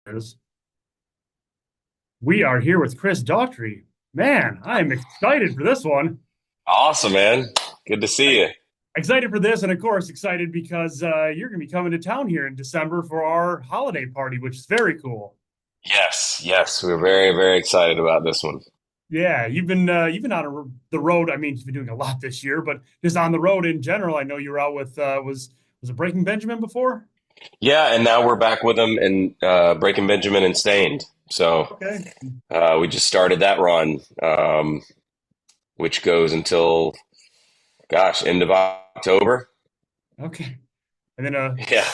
Is we are here with Chris Daughtry. Man, I'm excited for this one. Awesome, man. Good to see I you. excited for this, and of course, excited because you're going to be coming to town here in December for our holiday party, which is very cool. Yes, yes, we're very, very excited about this one. Yeah, you've been on the road. I mean, you've been doing a lot this year, but just on the road in general. I know you were out with was it Breaking Benjamin before? Yeah, and now we're back with them in Breaking Benjamin and Stained. So Okay, we just started that run, which goes until, gosh, end of October. okay, and then a Yeah,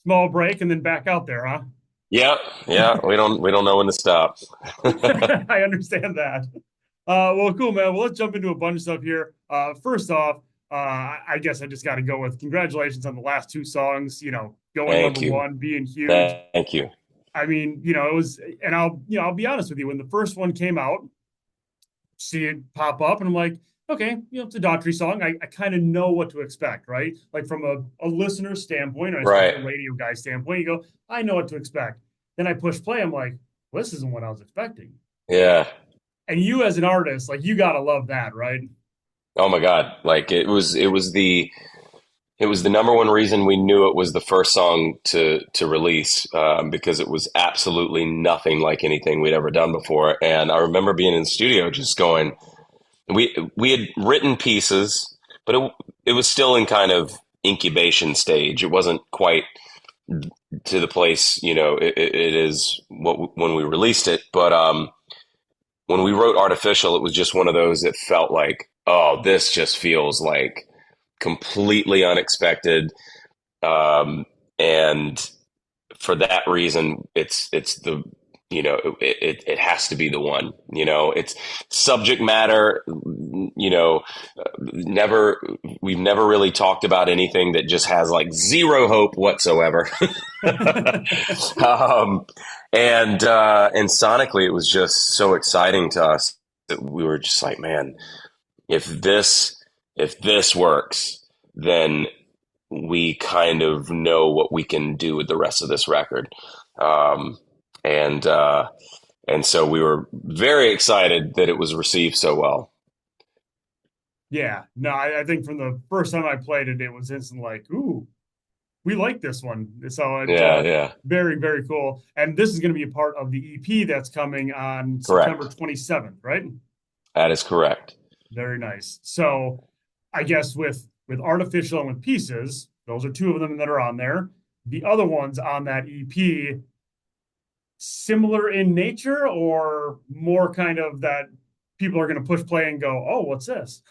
small break, and then back out there, huh? yeah, yeah. We don't know when to stop. I understand that. Well, cool, man. Well, let's jump into a bunch of stuff here. First off, I guess I just got to go with congratulations on the last two songs. Going number Thank you, one, being huge. thank you. I mean, it was, and I'll be honest with you. When the first one came out, see it pop up, and I'm like, okay, it's a Daughtry song. I kind of know what to expect, right? Like from a listener standpoint, or especially Right. a radio guy standpoint, you go, I know what to expect. Then I push play. I'm like, well, this isn't what I was expecting. Yeah. And you as an artist, like you gotta love that, right? Oh my God. Like it was the number one reason we knew it was the first song to release, because it was absolutely nothing like anything we'd ever done before. And I remember being in the studio just going, we had written pieces, but it was still in kind of incubation stage. It wasn't quite to the place it is when we released it. But when we wrote Artificial, it was just one of those that felt like, oh, this just feels like completely unexpected, and for that reason, it's the it has to be the one. It's subject matter. Never we've never really talked about anything that just has like zero hope whatsoever. um, and sonically, it was just so exciting to us that we were just like, man, if this if this works, then we kind of know what we can do with the rest of this record. Um, and and so we were very excited that it was received so well. Yeah, no, I think from the first time I played it, it was instant like, ooh, we like this one. So it Yeah, yeah, very, very cool. And this is going to be a part of the EP that's coming on September correct. 27th, right? That is correct. Very nice. So I guess with Artificial and with Pieces, those are two of them that are on there. The other ones on that EP, similar in nature or more kind of that people are going to push play and go, oh, what's this?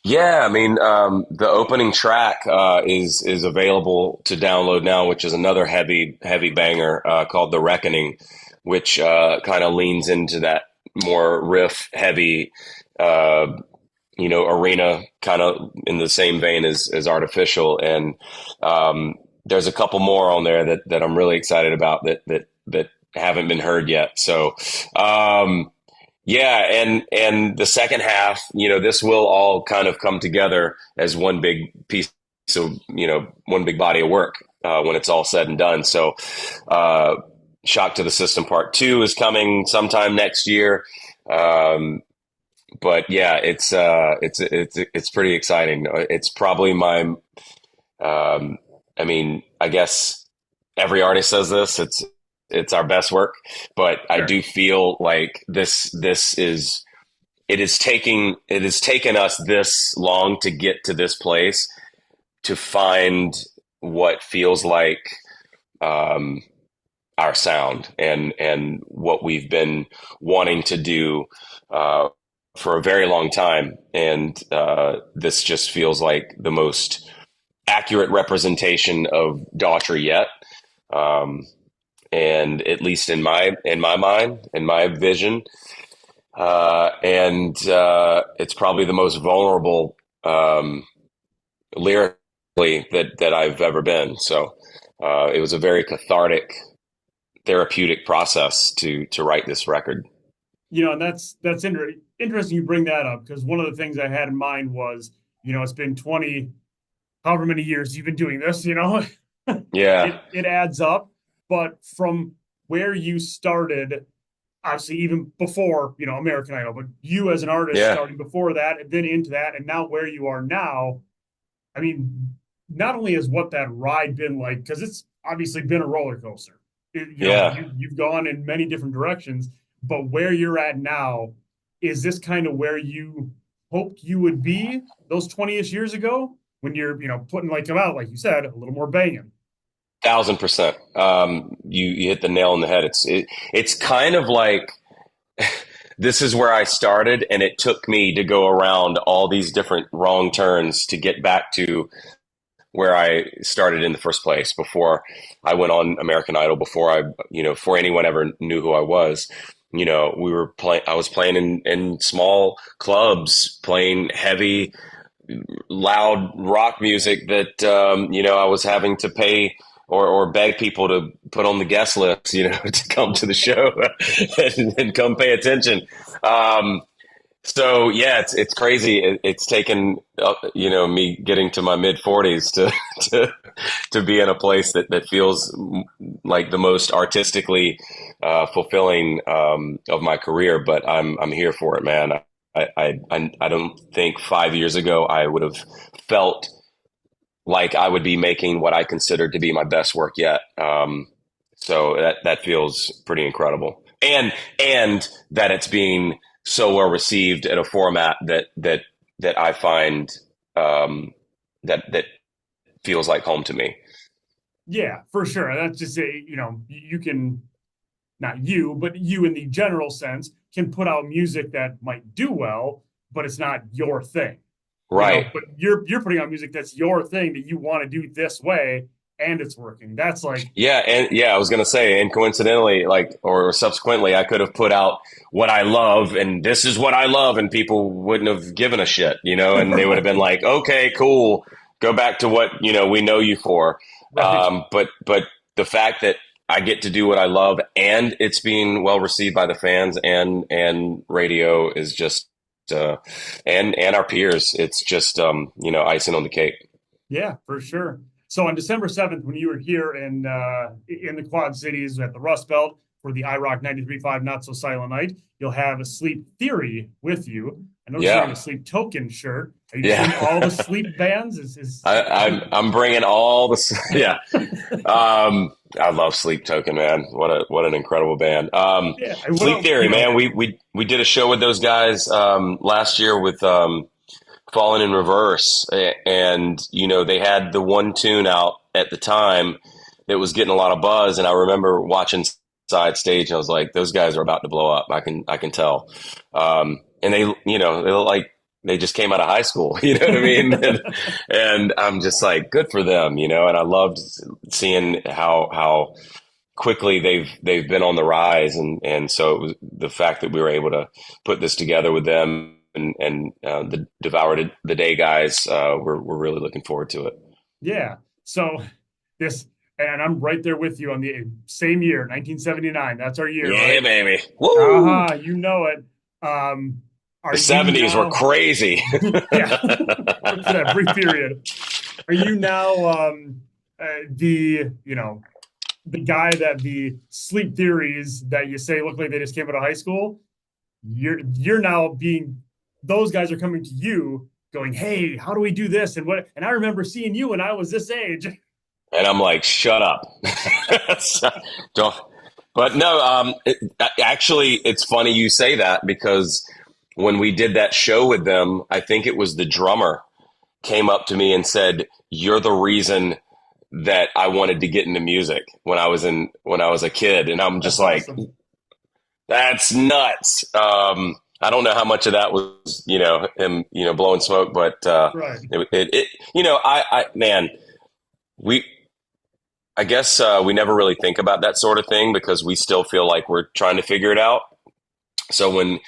Yeah, I mean, the opening track is available to download now, which is another heavy banger called "The Reckoning," which kind of leans into that more riff heavy, uh, arena, kind of in the same vein as Artificial. And there's a couple more on there that I'm really excited about that haven't been heard yet. So. Yeah, and the second half, this will all kind of come together as one big piece of, one big body of work when it's all said and done. So, uh, Shock to the System Part Two is coming sometime next year. Um, but yeah, it's pretty exciting. It's probably my, I mean, I guess every artist says this. It's our best work, but I Sure. do feel like this is it has taken us this long to get to this place to find what feels like um, our sound and what we've been wanting to do uh, for a very long time, and this just feels like the most accurate representation of Daughtry yet. Um, and at least in my mind, in my vision, and it's probably the most vulnerable lyrically that I've ever been. So it was a very cathartic, therapeutic process to write this record. And that's interesting you bring that up because one of the things I had in mind was, it's been 20, however many years you've been doing this, Yeah, it adds up. But from where you started, obviously even before, American Idol, but you as an artist Yeah. starting before that and then into that, and now where you are now. I mean, not only has what that ride been like, because it's obviously been a roller coaster. Yeah. You've gone in many different directions, but where you're at now, is this kind of where you hoped you would be those 20-ish years ago when you're, putting like them out, like you said, a little more banging. 1000%. You hit the nail on the head. It's kind of like this is where I started, and it took me to go around all these different wrong turns to get back to where I started in the first place before I went on American Idol, before anyone ever knew who I was. We were playing, I was playing in small clubs, playing heavy, loud rock music that, I was having to pay or beg people to put on the guest list, to come to the show and come pay attention. So yeah, it's crazy. It's taken me getting to my mid 40s to to be in a place that feels like the most artistically fulfilling of my career. But I'm here for it, man. I don't think 5 years ago I would have felt like I would be making what I considered to be my best work yet. So that feels pretty incredible, and that it's being so well received at a format that I find that feels like home to me. Yeah, for sure. That's just you can, not you, but you in the general sense can put out music that might do well, but it's not your thing. Right. But you're putting out music that's your thing that you want to do this way, and it's working. That's like, Yeah, and yeah, I was gonna say, and coincidentally, like, or subsequently, I could have put out what I love, and this is what I love, and people wouldn't have given a shit, and they would have been like, okay, cool, go back to what we know you for. right. But the fact that I get to do what I love, and it's being well received by the fans and radio is just, and our peers, it's just icing on the cake. Yeah, for sure. So on December 7th, when you were here in the Quad Cities at the Rust Belt for the iRock 93.5 Not So Silent Night, you'll have a Sleep Theory with you. I noticed you're wearing Yeah. a Sleep Token shirt. Are you just Yeah. doing all the sleep bands? Is I'm bringing all the yeah. I love Sleep Token, man. What an incredible band. Yeah, Sleep well, Theory, man. We did a show with those guys last year with Fallen in Reverse, and they had the one tune out at the time that was getting a lot of buzz, and I remember watching side stage, and I was like, those guys are about to blow up. I can tell. And they they look like they just came out of high school, you know what I mean? And I'm just like, good for them, and I loved seeing how quickly they've been on the rise, and so it was the fact that we were able to put this together with them and the Devoured the Day guys. We're really looking forward to it. yeah. So this, and I'm right there with you on the same year, 1979. That's our year, Yeah, right? baby. Woo! Uh-huh, you know it. Are The you '70s were now? crazy. Yeah, for that brief period. Are you now the the guy that the sleep theories that you say look like they just came out of high school? You're now being, those guys are coming to you going, hey, how do we do this? And what, and I remember seeing you when I was this age. And I'm like, shut up. Don't. But no, actually, it's funny you say that because when we did that show with them, I think it was the drummer came up to me and said, "You're the reason that I wanted to get into music when I was a kid." And I'm just That's like, awesome. that's nuts. I don't know how much of that was, him, blowing smoke, but Right. man, we I guess we never really think about that sort of thing because we still feel like we're trying to figure it out. So when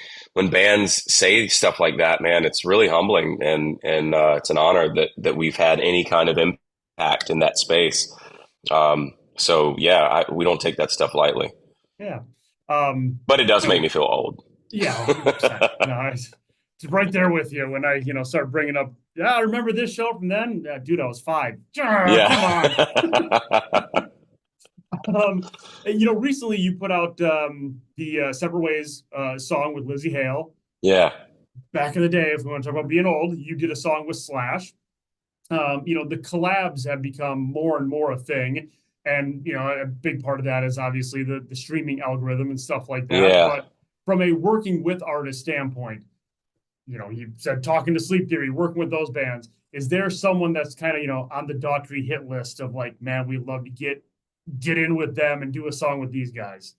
bands say stuff like that, man, it's really humbling, and it's an honor that we've had any kind of impact in that space. So yeah, we don't take that stuff lightly, Yeah. Um, but it does make so me feel old. yeah, 100%. No, I was right there with you when I, start bringing up, yeah, I remember this show from then. Dude, I was 5. Come on. Yeah. Recently you put out the Separate Ways song with Lizzie Hale. Yeah. Back in the day, if we want to talk about being old, you did a song with Slash. The collabs have become more and more a thing. And, a big part of that is obviously the streaming algorithm and stuff like that. Yeah. But from a working with artist standpoint, you said talking to Sleep Theory, working with those bands. Is there someone that's kind of, on the Daughtry hit list of like, man, we'd love to get in with them and do a song with these guys?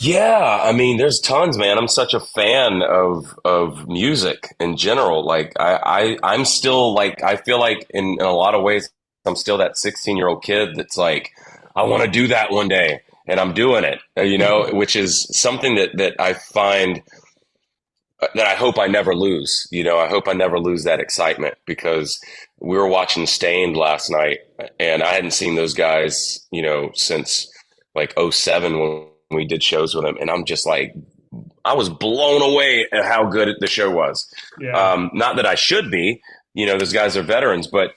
Yeah, I mean, there's tons, man. I'm such a fan of music in general. Like I'm still like I feel like in a lot of ways I'm still that 16-year-old kid that's like, I want to do that one day and I'm doing it, which is something that I find that I hope I never lose. I hope I never lose that excitement because we were watching Stained last night and I hadn't seen those guys, since like '07 when we did shows with them. And I'm just like, I was blown away at how good the show was. Yeah. Not that I should be, those guys are veterans, but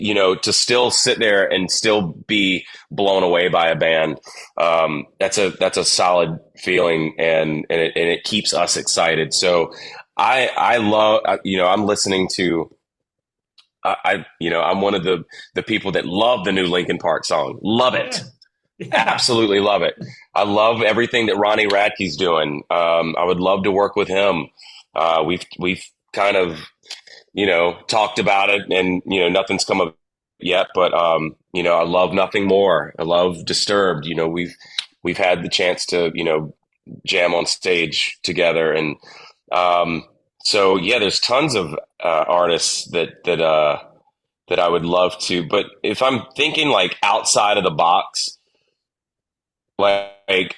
to still sit there and still be blown away by a band, that's a solid feeling, and it keeps us excited. So I love, I'm listening to, I'm one of the people that love the new Linkin Park song. Love Oh, it. yeah. Yeah. Absolutely love it. I love everything that Ronnie Radke's doing. I would love to work with him. We've kind of talked about it, and nothing's come of it yet. But I love Nothing More. I love Disturbed. We've had the chance to jam on stage together, and so yeah, there's tons of artists that I would love to. But if I'm thinking like outside of the box, like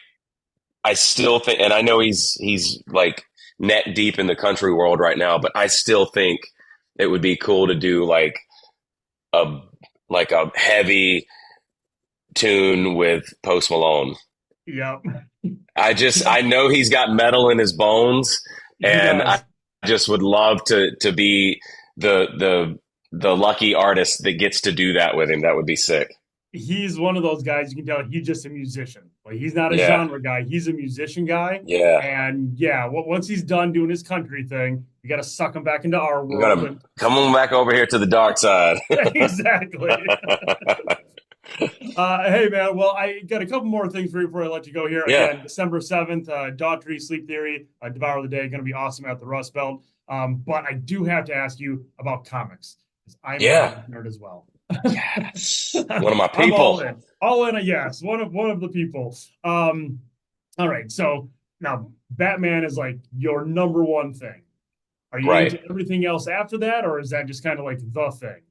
I still think, and I know he's like neck deep in the country world right now, but I still think it would be cool to do a a heavy tune with Post Malone. Yep. I know he's got metal in his bones, He and I does. just would love to be the lucky artist that gets to do that with him. That would be sick. He's one of those guys you can tell he's just a musician. Like he's not a Yeah, genre guy. He's a musician guy. yeah. And yeah, once he's done doing his country thing, you got to suck him back into our I'm world. gonna And come on back over here to the dark side. exactly. Hey man, well I got a couple more things for you before I let you go here. Yeah, Again, December 7th, Daughtry, Sleep Theory, Devour the Day, going to be awesome at the Rust Belt. But I do have to ask you about comics because I'm a yeah. comic nerd as well. Yes, one of my I'm people. all in a yes. One of the people. All right. So now Batman is like your number one thing. Are you Right. into everything else after that, or is that just kind of like the thing?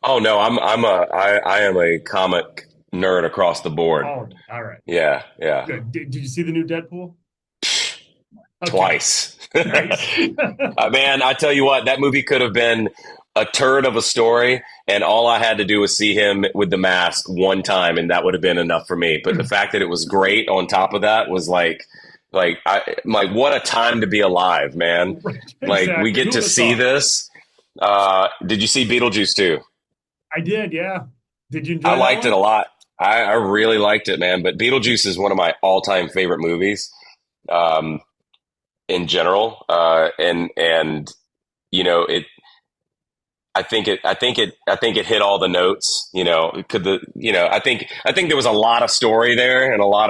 Oh no, I am a comic nerd across the board. Oh, all right. Yeah, yeah. Good. Did you see the new Deadpool? Okay. Twice. Nice. Man, I tell you what, that movie could have been a turd of a story, and all I had to do was see him with the mask one time, and that would have been enough for me. But the fact that it was great on top of that was what a time to be alive, man. Right. Like we Exactly. get Who to would have see thought? this. Did you see Beetlejuice too? I did. Yeah. Did you I enjoy that liked it one? a lot. I really liked it, man. But Beetlejuice is one of my all-time favorite movies. Um, in general, and it. I think it hit all the notes. Could the I think there was a lot of story there and a lot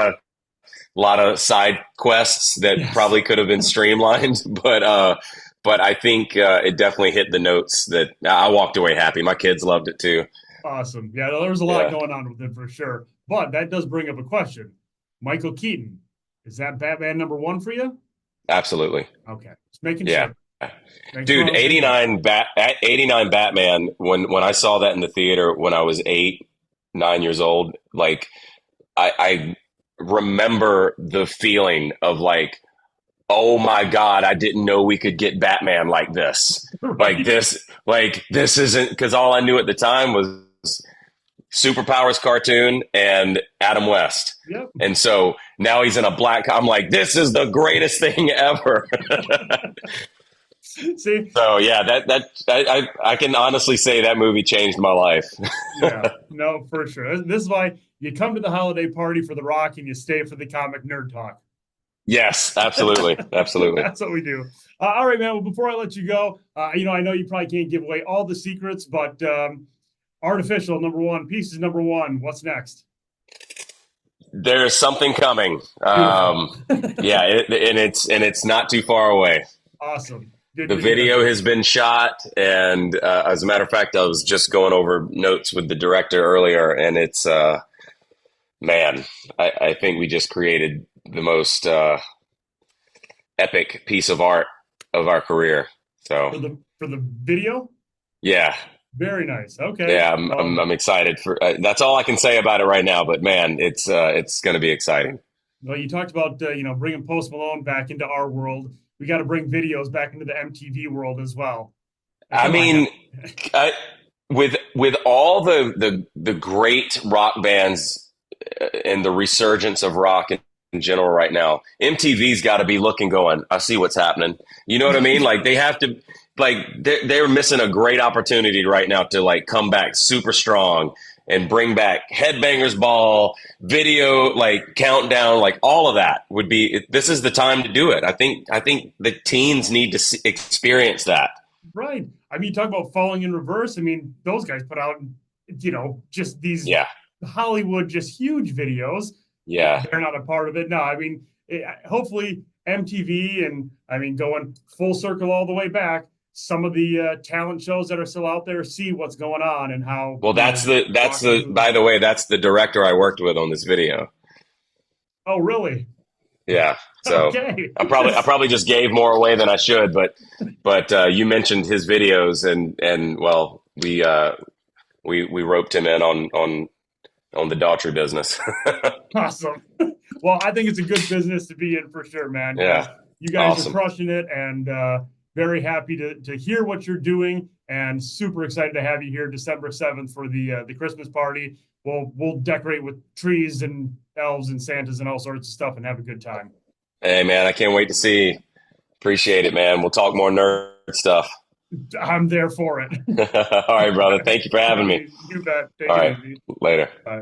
of side quests that Yes. probably could have been streamlined, but I think it definitely hit the notes that I walked away happy. My kids loved it too. Awesome. Yeah, there was a lot Yeah, going on with it for sure. But that does bring up a question. Michael Keaton, is that Batman number one for you? absolutely. Okay. Just making Yeah. sure. Make sure we're Dude, on the same page. 89 Batman, when I saw that in the theater when I was 8, 9 years old, like I remember the feeling of like, oh my God, I didn't know we could get Batman like this. Right. Like this isn't, because all I knew at the time was Superpowers cartoon and Adam West. Yep. And so now he's in a black, I'm like, this is the greatest thing ever. See, So yeah, I can honestly say that movie changed my life. yeah, no, for sure. This is why you come to the holiday party for The Rock and you stay for the comic nerd talk. Yes, absolutely, absolutely. That's what we do. All right, man. Well, before I let you go, I know you probably can't give away all the secrets, but artificial number one, pieces number one. What's next? There's something coming. Beautiful. Yeah, and it's not too far away. Awesome. Good The to hear. video has been shot, and as a matter of fact, I was just going over notes with the director earlier, and it's man, I think we just created the most epic piece of art of our career. So For the video. yeah, Very nice. Okay. yeah, I'm excited for. That's all I can say about it right now. But man, it's going to be exciting. Well, you talked about bringing Post Malone back into our world. We got to bring videos back into the MTV world as well. I Come on, mean, I, with all the great rock bands and the resurgence of rock in general right now, MTV's got to be looking, going, I see what's happening. You know what I mean? Like they have to, like they're missing a great opportunity right now to like come back super strong and bring back Headbangers Ball, video, like countdown, like all of that would be. This is the time to do it. I think the teens need to experience that. right. I mean, you talk about falling in reverse. I mean, those guys put out, just these Yeah, Hollywood, just huge videos. yeah. They're not a part of it. No, I mean, hopefully MTV and I mean, going full circle all the way back, some of the talent shows that are still out there see what's going on and how, Well, that's the by the way, that's the director I worked with on this video. oh, really? Yeah. So Okay. I probably just gave more away than I should, but you mentioned his videos and well, we roped him in on the Daughtry business. Awesome. Well, I think it's a good business to be in for sure, man, because Yeah. you guys are Awesome. crushing it and very happy to hear what you're doing and super excited to have you here December 7th for the Christmas party. We'll decorate with trees and elves and Santas and all sorts of stuff and have a good time. Hey man, I can't wait to see. Appreciate it, man. We'll talk more nerd stuff. I'm there for it. All right, brother. Thank you for having me. You bet. Take All it right. easy. Later. Bye.